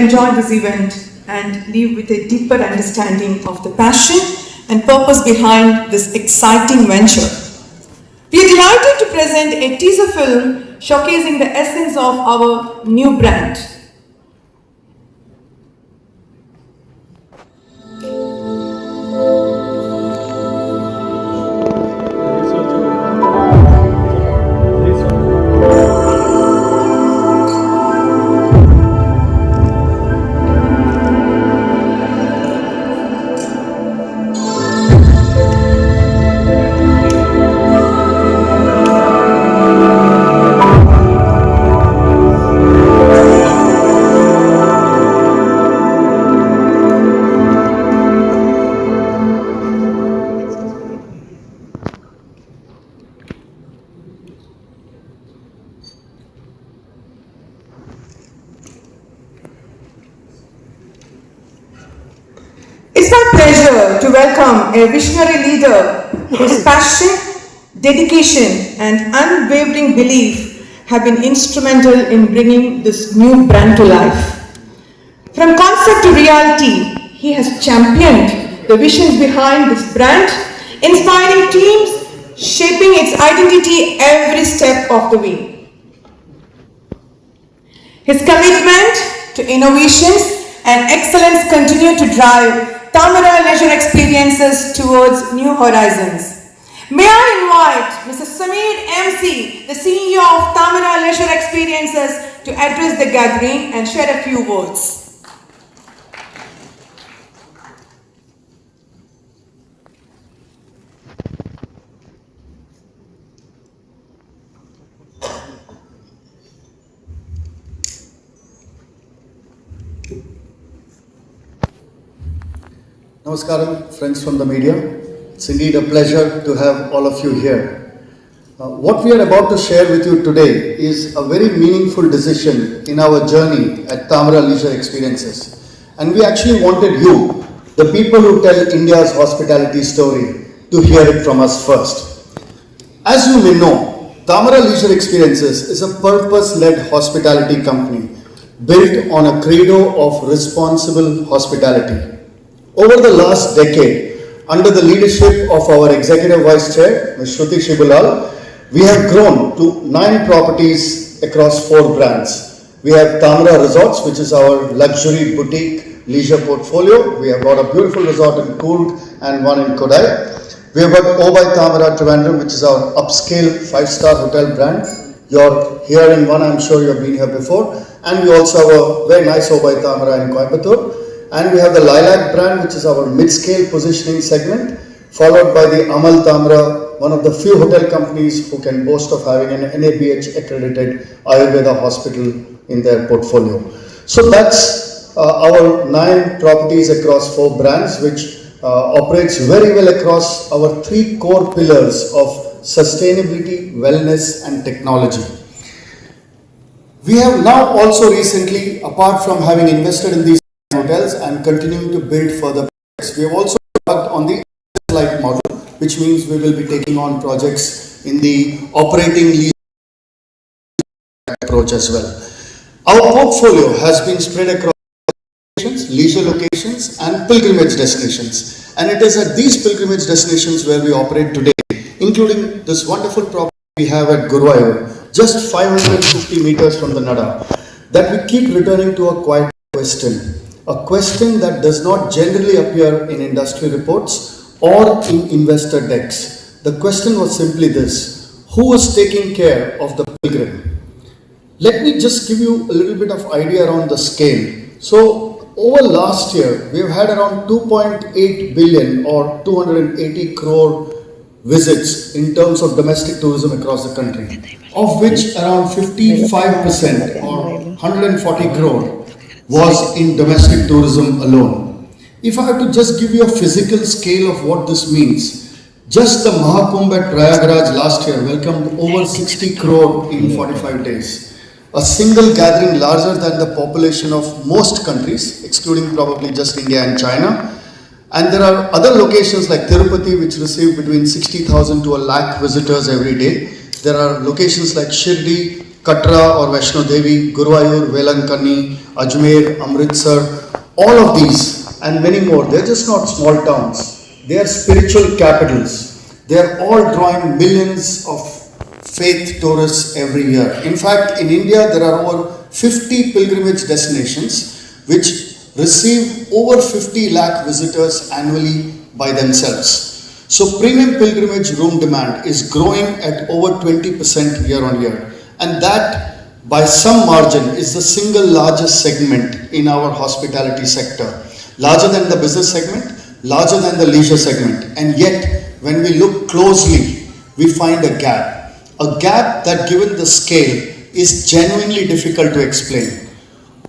enjoy this event and leave with a deeper understanding of the passion and purpose behind this exciting venture. We are delighted to present a teaser film showcasing the essence of our new brand. It's my pleasure to welcome a visionary leader whose passion, dedication, and unwavering belief have been instrumental in bringing this new brand to life. From concept to reality, he has championed the visions behind this brand, inspiring teams, shaping its identity every step of the way. His commitment to innovations and excellence continue to drive Tamara Leisure Experiences towards new horizons. May I invite Mr. Sameer MC, the CEO of Tamara Leisure Experiences, to address the gathering and share a few words. Namaskaram, friends from the media. It's indeed a pleasure to have all of you here. What we are about to share with you today is a very meaningful decision in our journey at Tamara Leisure Experiences. And we actually wanted you, the people who tell India's hospitality story, to hear it from us first. As you may know, Tamara Leisure Experiences is a purpose-led hospitality company built on a credo of responsible hospitality. Over the last decade, under the leadership of our Executive Vice Chair, Ms. Shruti Shibulal, we have grown to 9 properties across 4 brands. We have Tamara Resorts, which is our luxury boutique leisure portfolio. We have got a beautiful resort in Coorg and one in Kodai. We have got O by Tamara Trivandrum, which is our upscale 5-star hotel brand. You're here in one, I'm sure you've been here before. And we also have a very nice O by Tamara in Coimbatore. And we have the Lilac brand, which is our mid-scale positioning segment, followed by the Amal Tamra, one of the few hotel companies who can boast of having an NABH accredited Ayurveda hospital in their portfolio. So that's our 9 properties across 4 brands, which operates very well across our 3 core pillars of sustainability, wellness and technology. We have now also recently, apart from having invested in these hotels and continuing to build further projects, we have also worked on the light model, which means we will be taking on projects in the operating lease approach as well. Our portfolio has been spread across leisure locations and pilgrimage destinations, and it is at these pilgrimage destinations where we operate today, including this wonderful property we have at Guruvayur, just 550 meters from the Nada, that we keep returning to a quiet question. A question that does not generally appear in industry reports or in investor decks. The question was simply this: who was taking care of the pilgrim? Let me just give you a little bit of idea around the scale. So over last year, we have had around 2.8 billion or 280 crore visits in terms of domestic tourism across the country, of which around 55% or 140 crore was in domestic tourism alone. If I have to just give you a physical scale of what this means, just the Mahakumbh at Prayagraj last year welcomed over 60 crore in 45 days. A single gathering larger than the population of most countries, excluding probably just India and China. And there are other locations like Tirupati, which receive between 60,000 to a lakh visitors every day. There are locations like Shirdi, Katra or Vaishno Devi, Guruvayur, Velankani, Ajmer, Amritsar, all of these and many more, they're just not small towns. They are spiritual capitals. They are all drawing millions of faith tourists every year. In fact, in India, there are over 50 pilgrimage destinations which receive over 50 lakh visitors annually by themselves. So premium pilgrimage room demand is growing at over 20% year on year, and that by some margin is the single largest segment in our hospitality sector, larger than the business segment, larger than the leisure segment. And yet when we look closely, we find a gap that given the scale is genuinely difficult to explain.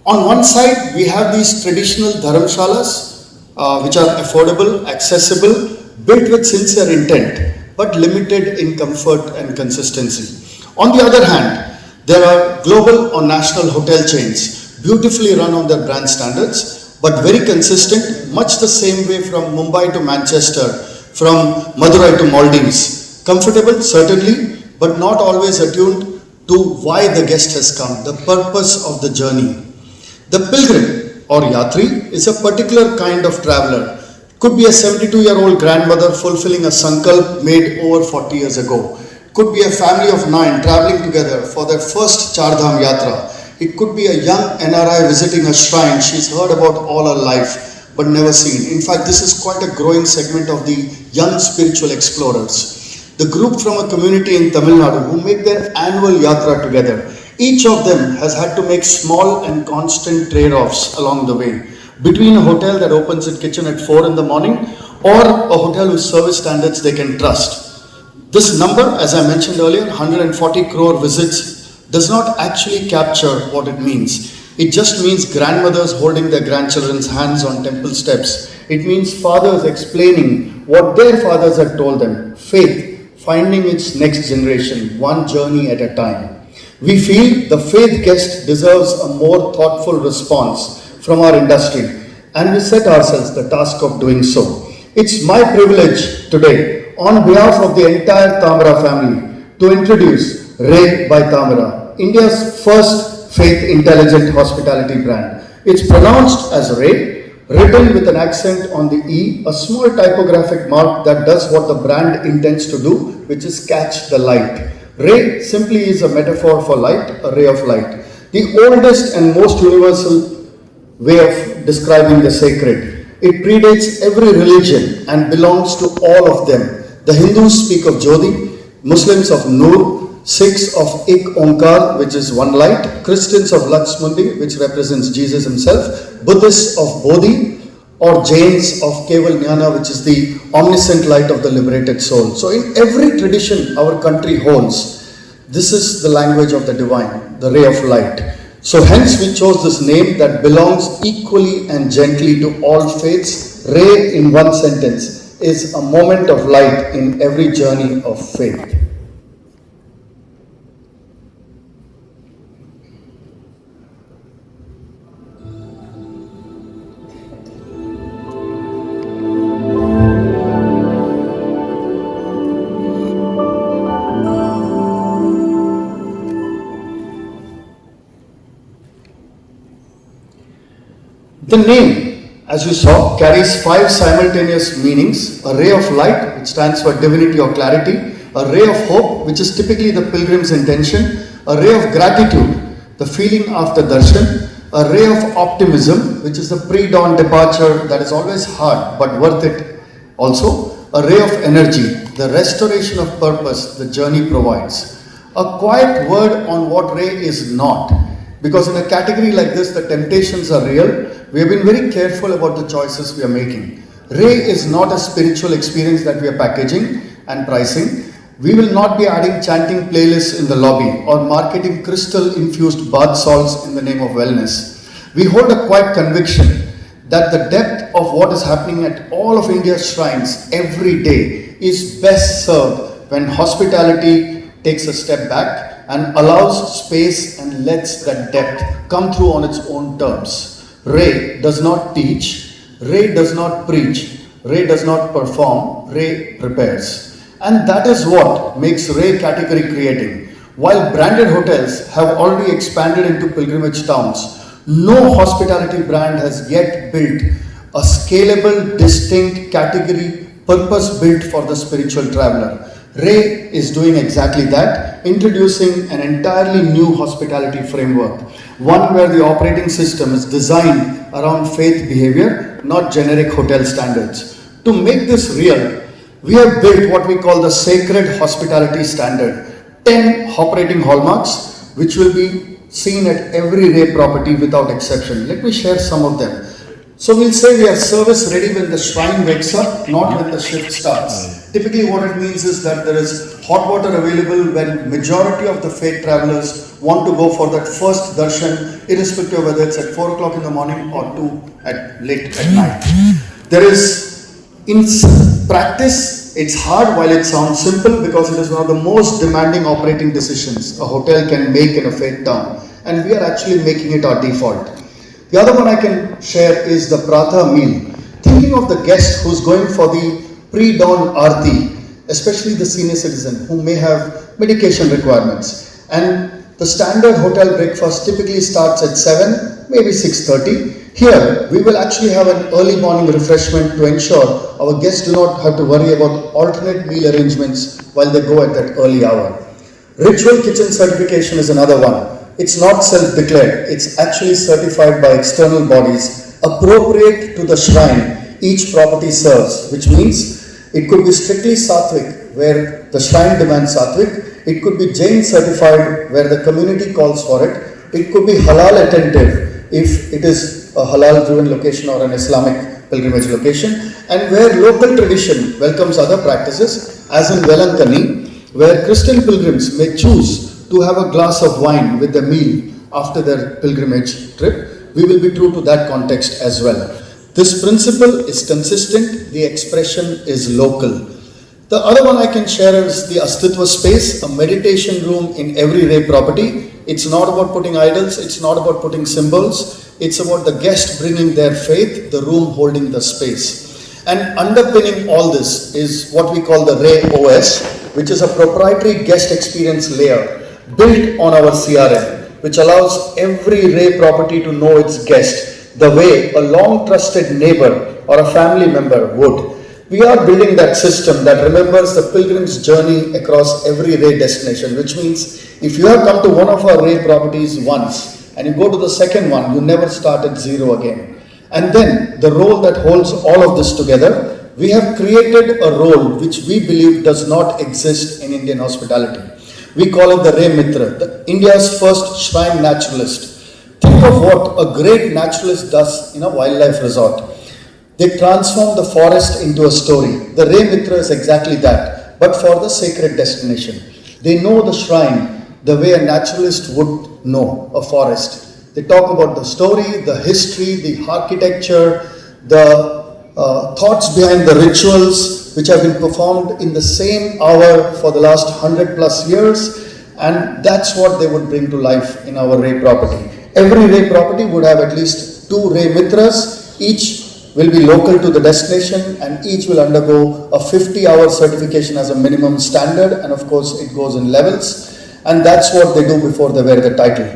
On one side, we have these traditional dharamshalas, which are affordable, accessible, built with sincere intent, but limited in comfort and consistency. On the other hand, there are global or national hotel chains, beautifully run on their brand standards, but very consistent, much the same way from Mumbai to Manchester, from Madurai to Maldives. Comfortable, certainly, but not always attuned to why the guest has come, the purpose of the journey. The pilgrim or yatri is a particular kind of traveler. Could be a 72-year-old grandmother fulfilling a sankalp made over 40 years ago. Could be a family of 9 traveling together for their first Char Dham Yatra. It could be a young NRI visiting a shrine she's heard about all her life but never seen. In fact, this is quite a growing segment of the young spiritual explorers. The group from a community in Tamil Nadu who make their annual yatra together. Each of them has had to make small and constant trade-offs along the way, between a hotel that opens its kitchen at 4 in the morning or a hotel whose service standards they can trust. This number, as I mentioned earlier, 140 crore visits, does not actually capture what it means. It just means grandmothers holding their grandchildren's hands on temple steps. It means fathers explaining what their fathers had told them. Faith finding its next generation, one journey at a time. We feel the faith guest deserves a more thoughtful response from our industry, and we set ourselves the task of doing so. It's my privilege today, on behalf of the entire Tamara family, to introduce Ray by Tamara, India's first faith intelligent hospitality brand. It's pronounced as Ray, written with an accent on the E, a small typographic mark that does what the brand intends to do, which is catch the light. Ray simply is a metaphor for light, a ray of light. The oldest and most universal way of describing the sacred. It predates every religion and belongs to all of them. The Hindus speak of Jyoti, Muslims of Nur, Sikhs of Ik Onkar, which is one light, Christians of Laxmundi, which represents Jesus himself, Buddhists of Bodhi, or Jains of Keval Jnana, which is the omniscient light of the liberated soul. So in every tradition our country holds, this is the language of the divine, the ray of light. So hence we chose this name that belongs equally and gently to all faiths. Ray, in one sentence, is a moment of light in every journey of faith. The name, as you saw, carries 5 simultaneous meanings. A ray of light, which stands for divinity or clarity. A ray of hope, which is typically the pilgrim's intention. A ray of gratitude, the feeling after darshan. A ray of optimism, which is the pre-dawn departure that is always hard but worth it. Also, a ray of energy, the restoration of purpose the journey provides. A quiet word on what ray is not. Because in a category like this, the temptations are real. We have been very careful about the choices we are making. Ray is not a spiritual experience that we are packaging and pricing. We will not be adding chanting playlists in the lobby or marketing crystal-infused bath salts in the name of wellness. We hold a quiet conviction that the depth of what is happening at all of India's shrines every day is best served when hospitality takes a step back and allows space and lets that depth come through on its own terms. Ray does not teach, Ray does not preach, Ray does not perform, Ray prepares. And that is what makes Ray category creating. While branded hotels have already expanded into pilgrimage towns, no hospitality brand has yet built a scalable, distinct category purpose built for the spiritual traveler. Ray is doing exactly that, introducing an entirely new hospitality framework, one where the operating system is designed around faith behavior, not generic hotel standards. To make this real, we have built what we call the sacred hospitality standard, 10 operating hallmarks, which will be seen at every Ray property without exception. Let me share some of them. So we'll say we are service ready when the shrine wakes up, not when the shift starts. Typically what it means is that there is hot water available when majority of the faith travelers want to go for that first darshan, irrespective of whether it's at 4 o'clock in the morning or 2 at late at night. There is, in practice, it's hard while it sounds simple because it is one of the most demanding operating decisions a hotel can make in a faith town, and we are actually making it our default. The other one I can share is the Pratha meal. Thinking of the guest who's going for the pre-dawn aarti, especially the senior citizen who may have medication requirements. And the standard hotel breakfast typically starts at 7, maybe 6:30. Here, we will actually have an early morning refreshment to ensure our guests do not have to worry about alternate meal arrangements while they go at that early hour. Ritual kitchen certification is another one. It's not self-declared, it's actually certified by external bodies appropriate to the shrine each property serves, which means it could be strictly Sattvic where the shrine demands Sattvic, it could be Jain certified where the community calls for it, it could be halal attentive if it is a halal driven location or an Islamic pilgrimage location, and where local tradition welcomes other practices, as in Velankani, where Christian pilgrims may choose to have a glass of wine with their meal after their pilgrimage trip. We will be true to that context as well. This principle is consistent, the expression is local. The other one I can share is the Astitva space, a meditation room in every Ray property. It's not about putting idols, it's not about putting symbols, it's about the guest bringing their faith, the room holding the space. And underpinning all this is what we call the Ray OS, which is a proprietary guest experience layer built on our CRM, which allows every Ray property to know its guest the way a long trusted neighbor or a family member would. We are building that system that remembers the pilgrim's journey across every Ray destination, which means if you have come to one of our Ray properties once and you go to the second one, you never start at zero again. And then the role that holds all of this together, we have created a role which we believe does not exist in Indian hospitality. We call it the Ray Mitra, India's first shrine naturalist. Think of what a great naturalist does in a wildlife resort. They transform the forest into a story. The Ray Mitra is exactly that, but for the sacred destination. They know the shrine the way a naturalist would know a forest. They talk about the story, the history, the architecture, the thoughts behind the rituals which have been performed in the same hour for the last 100 plus years, and that's what they would bring to life in our Ray property. Every Ray property would have at least 2 Ray Mitras, each will be local to the destination and each will undergo a 50-hour certification as a minimum standard, and of course it goes in levels, and that's what they do before they wear the title.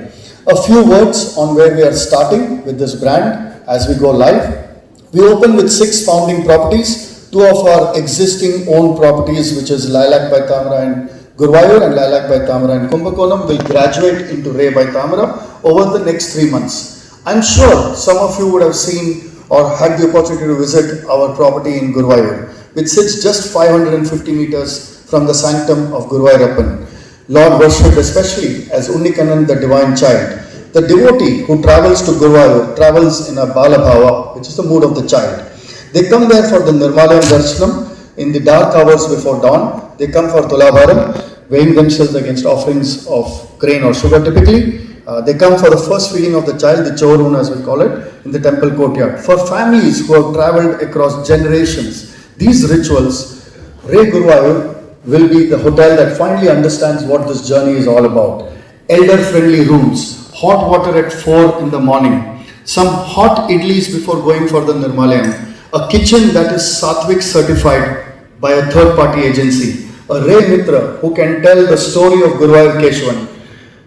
A few words on where we are starting with this brand as we go live. We open with 6 founding properties. 2 of our existing owned properties, which is Lilac by Tamara in Guruvayur and Lilac by Tamara in Kumbakonam, will graduate into Ray by Tamara over the next 3 months. I'm sure some of you would have seen or had the opportunity to visit our property in Guruvayur, which sits just 550 meters from the sanctum of Guruvayurappan. Lord worshipped especially as Unnikannan, the divine child. The devotee who travels to Guruvayur travels in a Balabhava, which is the mood of the child. They come there for the Nirmalayam Darshanam in the dark hours before dawn. They come for Tulabharam, weighing themselves against offerings of grain or sugar typically. They come for the first feeding of the child, the Chorun as we call it, in the temple courtyard. For families who have travelled across generations, these rituals, Ray Guruvayur will be the hotel that finally understands what this journey is all about. Elder-friendly rooms, hot water at 4 in the morning, some hot idlis before going for the Nirmalayam, a kitchen that is Sattvic certified by a third-party agency, a Ray Mitra who can tell the story of Guruvayur Keshwan,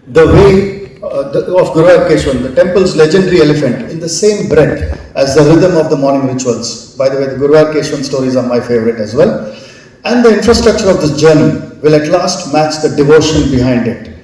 the way of Guruvayur Keshwan, the temple's legendary elephant, in the same breath as the rhythm of the morning rituals. By the way, the Guruvayur Keshwan stories are my favorite as well. And the infrastructure of this journey will at last match the devotion behind it.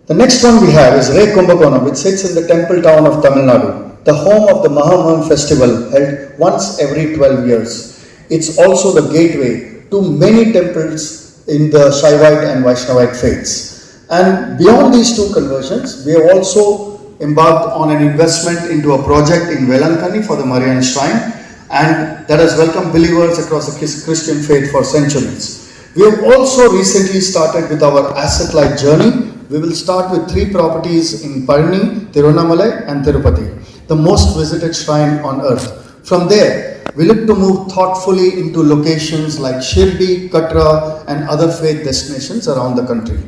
The next one we have is Ray Kumbakonam, which sits in the temple town of Tamil Nadu, the home of the Mahamaham festival held once every 12 years. It's also the gateway to many temples in the Shaivite and Vaishnavite faiths. And beyond these two conversions, we have also embarked on an investment into a project in Velankani for the Marian Shrine, and that has welcomed believers across the Christian faith for centuries. We have also recently started with our asset-light journey. We will start with 3 properties in Parni, Tiruvannamalai and Tirupati, the most visited shrine on earth. From there, we look to move thoughtfully into locations like Shirdi, Katra and other faith destinations around the country.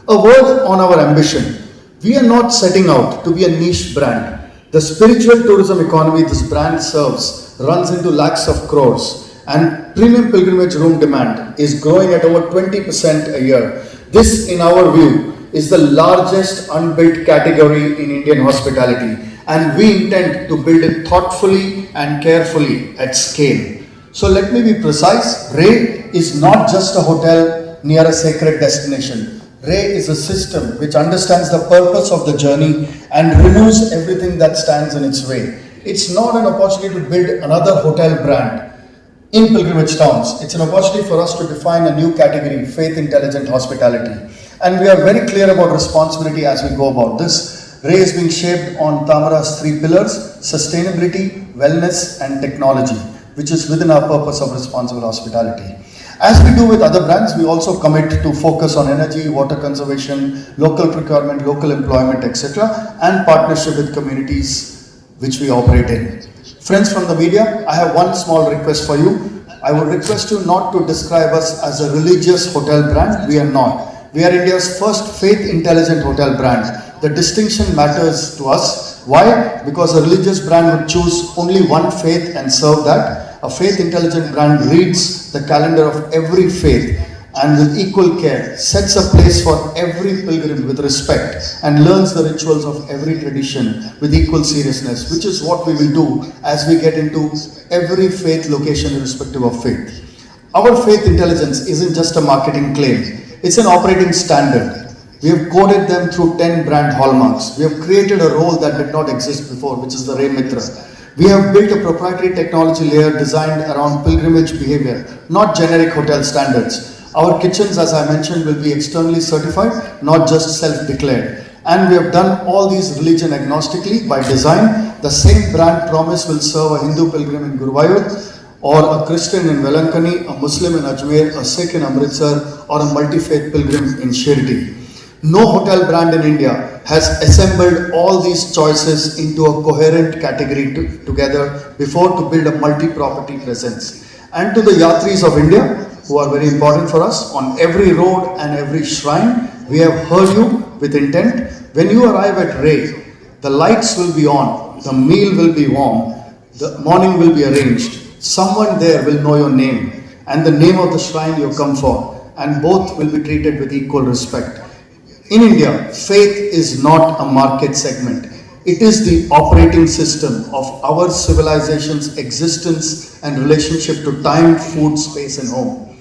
A word on our ambition. We are not setting out to be a niche brand. The spiritual tourism economy this brand serves runs into lakhs of crores, and premium pilgrimage room demand is growing at over 20% a year. This, in our view, is the largest unbuilt category in Indian hospitality, and we intend to build it thoughtfully and carefully at scale. So let me be precise. Ray is not just a hotel near a sacred destination. Ray is a system which understands the purpose of the journey and removes everything that stands in its way. It's not an opportunity to build another hotel brand in pilgrimage towns. It's an opportunity for us to define a new category, faith intelligent hospitality. And we are very clear about responsibility as we go about this. Ray is being shaped on Tamara's 3 pillars: sustainability, wellness and technology, which is within our purpose of responsible hospitality. As we do with other brands, we also commit to focus on energy, water conservation, local procurement, local employment, etc., and partnership with communities which we operate in. Friends from the media, I have one small request for you. I would request you not to describe us as a religious hotel brand. We are not. We are India's first faith-intelligent hotel brand. The distinction matters to us. Why? Because a religious brand would choose only one faith and serve that. A faith-intelligent brand reads the calendar of every faith and with equal care sets a place for every pilgrim with respect and learns the rituals of every tradition with equal seriousness, which is what we will do as we get into every faith location irrespective of faith. Our faith intelligence isn't just a marketing claim. It's an operating standard. We have coded them through 10 brand hallmarks. We have created a role that did not exist before, which is the Ray Mitra. We have built a proprietary technology layer designed around pilgrimage behavior, not generic hotel standards. Our kitchens, as I mentioned, will be externally certified, not just self-declared. And we have done all these religion agnostically by design. The same brand promise will serve a Hindu pilgrim in Guruvayur, or a Christian in Velankani, a Muslim in Ajmer, a Sikh in Amritsar, or a multi-faith pilgrim in Shirdi. No hotel brand in India has assembled all these choices into a coherent category together before to build a multi-property presence. And to the Yatris of India, who are very important for us, on every road and every shrine, we have heard you with intent. When you arrive at Ray, the lights will be on, the meal will be warm, the morning will be arranged. Someone there will know your name and the name of the shrine you come for, and both will be treated with equal respect. In India, faith is not a market segment. It is the operating system of our civilization's existence and relationship to time, food, space and home.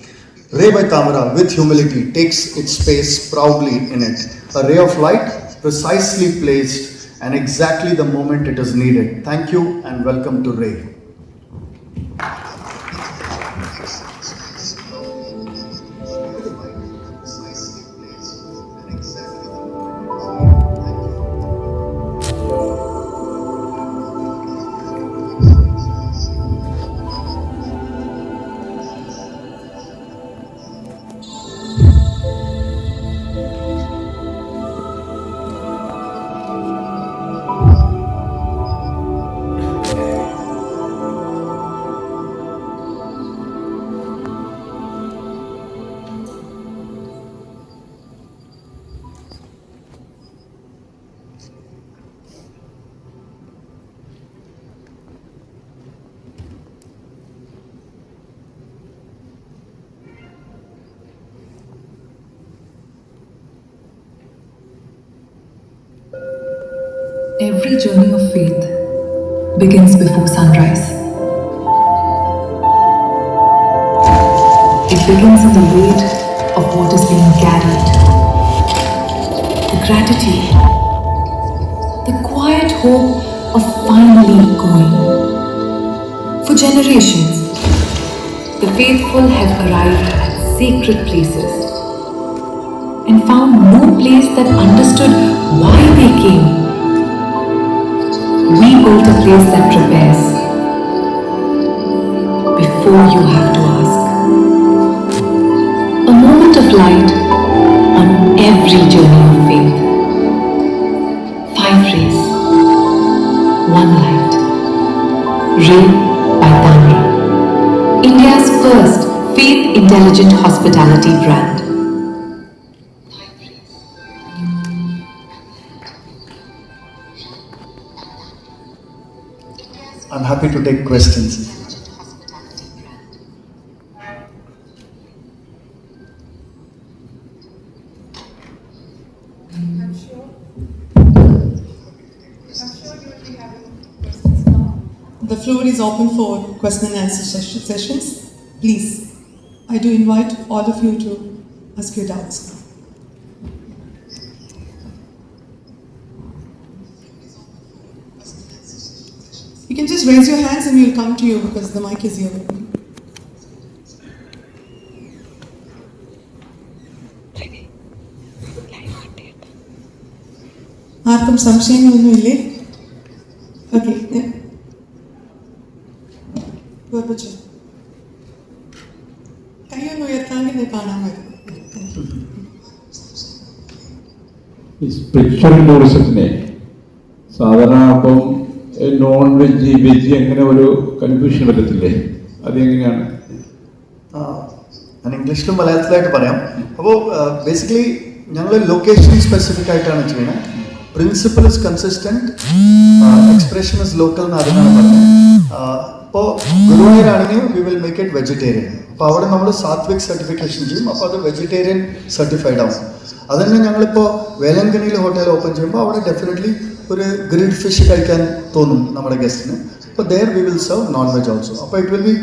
Ray by Tamara, with humility, takes its space proudly in it. A ray of light, precisely placed and exactly the moment it is needed. Thank you and welcome to Ray. Every journey of faith begins before sunrise. It begins in the weight of what is being carried, the gratitude, the quiet hope of finally going. For generations, the faithful have arrived at sacred places and found no place that understood why they came. We built a place that prepares before you have to ask. A moment of light on every journey of faith. 5 rays, 1 light. Ray by Tanra, India's first faith intelligent hospitality brand. I'm happy to take questions. I'm sure you will be having questions now. The floor is open for question and answer sessions. Please, I do invite all of you to ask your doubts now. You can just raise your hands and we'll come to you because the mic is here. ആർക്കും സംശയങ്ങളൊന്നുമില്ലേ? Okay, കൈയൊന്ന് ഉയർത്താമെങ്കിൽ കാണാമായിരുന്നു. ഈ spiritual ടൂറിസത്തിനെ സാധാരണ അപ്പം non veg veg അങ്ങനെ ഒരു confusion വരത്തില്ലേ? അതെങ്ങനെയാണ്? ഞാൻ ഇംഗ്ലീഷിലും മലയാളത്തിലായിട്ട് പറയാം. അപ്പോൾ ബേസിക്കലി ഞങ്ങൾ ലൊക്കേഷൻ സ്പെസിഫിക് ആയിട്ടാണ് ചെയ്യുന്നത്. Principle is consistent, expression is local എന്ന് അതിനാണ് പറഞ്ഞത്. ഇപ്പോൾ ഗുരുവായൂരാണെങ്കിൽ we will make it vegetarian. അപ്പോൾ അവിടെ നമ്മൾ സാത്വിക് സർട്ടിഫിക്കേഷൻ ചെയ്യും. അപ്പോൾ അത് വെജിറ്റേറിയൻ സർട്ടിഫൈഡ് ആവും. അതുതന്നെ ഞങ്ങളിപ്പോൾ വേലങ്കണിയിൽ ഹോട്ടൽ ഓപ്പൺ ചെയ്യുമ്പോൾ അവിടെ ഡെഫിനറ്റ്ലി ഒരു ഗ്രിൽഡ് ഫിഷ് കഴിക്കാൻ തോന്നും നമ്മുടെ ഗസ്റ്റിന്. അപ്പോൾ there we will serve non veg also. അപ്പോൾ it will be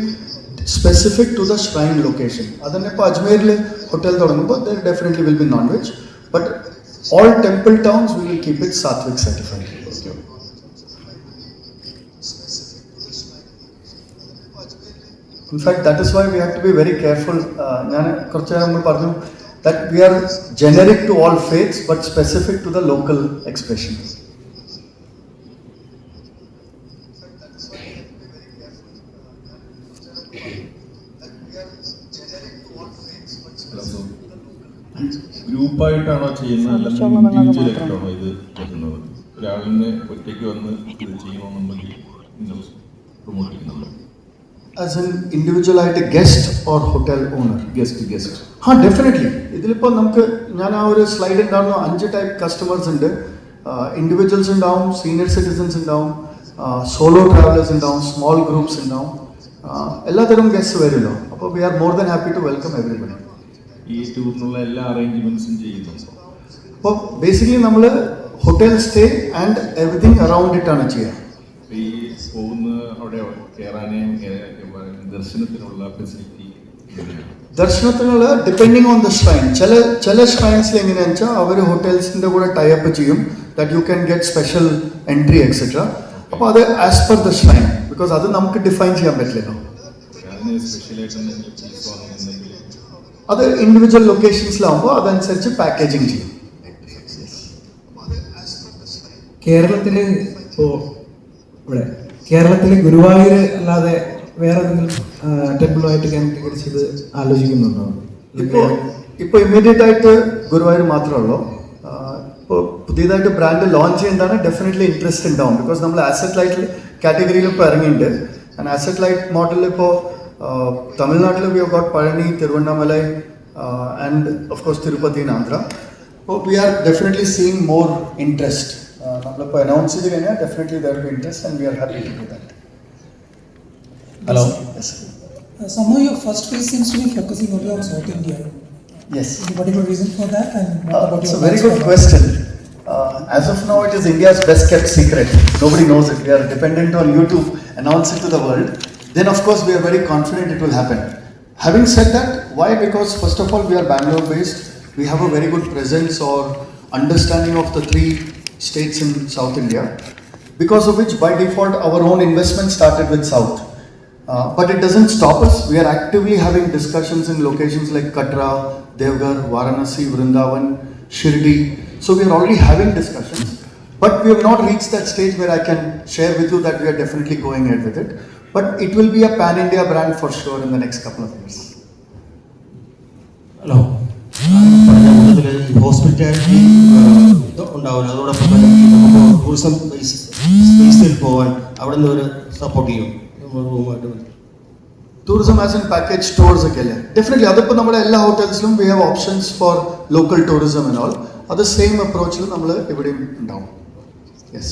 specific to the shrine location. അതുതന്നെ ഇപ്പോൾ അജ്മീരിൽ ഹോട്ടൽ തുടങ്ങുമ്പോൾ there definitely will be non veg. But all temple towns we will keep it Sattvic certified. Okay. In fact, that is why we have to be very careful. That we are generic to all faiths but specific to the local expressions. ഗ്രൂപ്പായിട്ടാണോ ചെയ്യുന്നത് അല്ലെങ്കിൽ ഇൻഡിവിജ്വലായിട്ടാണോ ഇത് ചെയ്യുന്നത്? ഒരാളിനെ ഒറ്റയ്ക്ക് വന്ന് ഇത് ചെയ്യണമെന്നുണ്ടെങ്കിൽ നിങ്ങൾ പ്രൊമോട്ട് ചെയ്യുന്നുണ്ടോ? As an individual ആയിട്ട് guest or hotel owner? Guest definitely. ഇതിലിപ്പോൾ നമുക്ക് ഞാൻ ആ ഒരു സ്ലൈഡ് ഉണ്ടാവുന്ന 5 ടൈപ്പ് കസ്റ്റമേഴ്സ് ഉണ്ട്. ഇൻഡിവിജ്വൽസ് ഉണ്ടാവും, സീനിയർ സിറ്റിസൺസ് ഉണ്ടാവും, സോളോ ട്രാവലേഴ്സ് ഉണ്ടാവും, സ്മോൾ ഗ്രൂപ്പ്സ് ഉണ്ടാവും. എല്ലാത്തരം ഗസ്റ്റ് വരുമല്ലോ. അപ്പോൾ we are more than happy to welcome everybody. ഈ ടൂറിനുള്ള എല്ലാ അറേഞ്ച്മെന്റ്സും ചെയ്യുന്നുണ്ടോ? അപ്പോൾ ബേസിക്കലി നമ്മൾ hotel stay and everything around ഇട്ടാണ് ചെയ്യുക. ഈ പോകുന്ന അവിടെ കയറാനേ ദർശനത്തിനുള്ള ഫെസിലിറ്റി? ദർശനത്തിനുള്ള ഡിപ്പെൻഡിങ് ഓൺ ദ ഷ്രൈൻ. ചില ഷ്രൈൻസിൽ എങ്ങനെയാണെന്ന് വെച്ചാൽ അവർ ഹോട്ടൽസിൻ്റെ കൂടെ ടൈപ്പ് ചെയ്യും that you can get special entry etcetera. അപ്പോൾ അത് as per the shrine, because അത് നമുക്ക് ഡിഫൈൻ ചെയ്യാൻ പറ്റില്ലല്ലോ. അത് ഇൻഡിവിജ്വൽ ലൊക്കേഷൻസിലാവുമ്പോൾ അതനുസരിച്ച് പാക്കേജിങ് ചെയ്യും. കേരളത്തിൽ ഇപ്പോൾ ഇവിടെ കേരളത്തിൽ ഗുരുവായൂർ അല്ലാതെ വേറെ എന്തെങ്കിലും ടെമ്പിളുമായിട്ട് കേന്ദ്രീകരിച്ചത് ആലോചിക്കുന്നുണ്ടോ? ഇപ്പോൾ ഇമ്മീഡിയറ്റ് ആയിട്ട് ഗുരുവായൂർ മാത്രമേ ഉള്ളൂ. ഇപ്പോൾ പുതിയതായിട്ട് ബ്രാൻഡ് ലോഞ്ച് ചെയ്യുന്നതാണ് ഡെഫിനറ്റ്ലി ഇൻട്രസ്റ്റ് ഉണ്ടാവും. ബിക്കോസ് നമ്മൾ ആസറ്റ് ലൈറ്റ് കാറ്റഗറിയിൽ ഇപ്പോൾ ഇറങ്ങിയിട്ടുണ്ട്. ആൻഡ് ആസറ്റ് ലൈറ്റ് മോഡലിൽ ഇപ്പോൾ തമിഴ്നാട്ടിൽ we have got Palani, Tiruvannamalai and of course Tirupati in Andhra. അപ്പോൾ we are definitely seeing more interest. നമ്മളിപ്പോൾ അനൗൺസ് ചെയ്ത് കഴിഞ്ഞാൽ definitely there will be interest and we are happy to do that. Hello. Yes. Somehow your first phase seems to be focusing only on South India. Yes. Any particular reason for that? And what about It's your a very plans good for question. as of now, it is India's best kept secret. Nobody knows it. We are dependent on you to announce it to the world. Then, of course, we are very confident it will happen. Having said that, why? Because first of all, we are Bangalore based. We have a very good presence or understanding of the 3 states in South India, because of which by default our own investment started with South. But it doesn't stop us. We are actively having discussions in locations like Katra, Devghar, Varanasi, Vrindavan, Shirdi. So we are already having discussions. But we have not reached that stage where I can share with you that we are definitely going ahead with it. But it will be a pan-India brand for sure in the next couple of years. Hello പറഞ്ഞ കൂട്ടത്തിൽ ഈ hospitality ഉണ്ടാവില്ല, അതോടൊപ്പം തന്നെ നമുക്ക് tourism സ്പേസിൽ പോകാൻ അവിടെ നിന്ന് ഒരു സപ്പോർട്ട് ചെയ്യും റൂമായിട്ട്. Tourism as in package tours again. Definitely, അതിപ്പോൾ നമ്മുടെ എല്ലാ ഹോട്ടൽസിലും we have options for local tourism and all. അത് സെയിം അപ്രോച്ചിൽ നമ്മൾ ഇവിടെയും ഉണ്ടാവും. Yes.